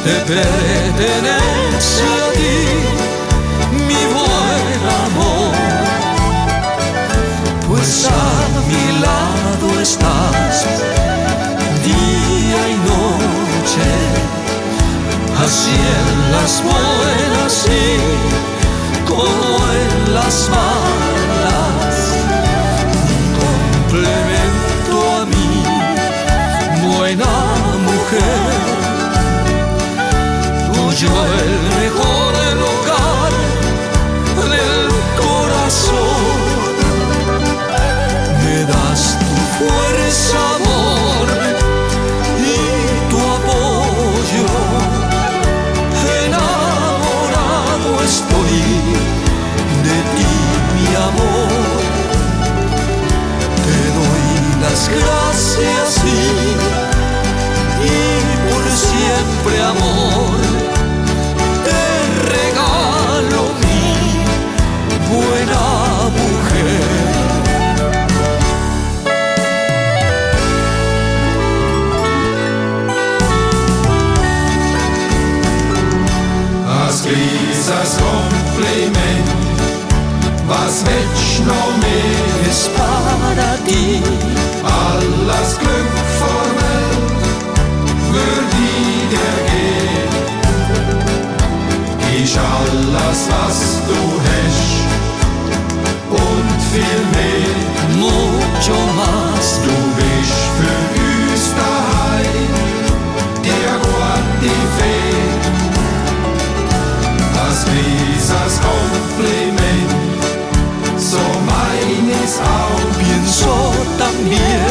te pertenece a ti, mi buen amor, pues a mi lado estás día y noche, así en las buenas y como en las malas, un complemento a mí, buena mujer. Tuyo el mejor lugar del corazón, me das tu fuerza, amor, y tu apoyo. Enamorado estoy de ti, mi amor. Te doy las gracias y por siempre, amor, te regalo mi buena mujer. Als Grisas Kompliment, was willst noch mehr? Es para ti Alles Glück vor Welt würde ich dir geben. Ist alles, was du hast und viel mehr. mucho más. Du bist für uns daheim, der gute Fee. Als rieses Kompliment, so mein es auch. Pienso también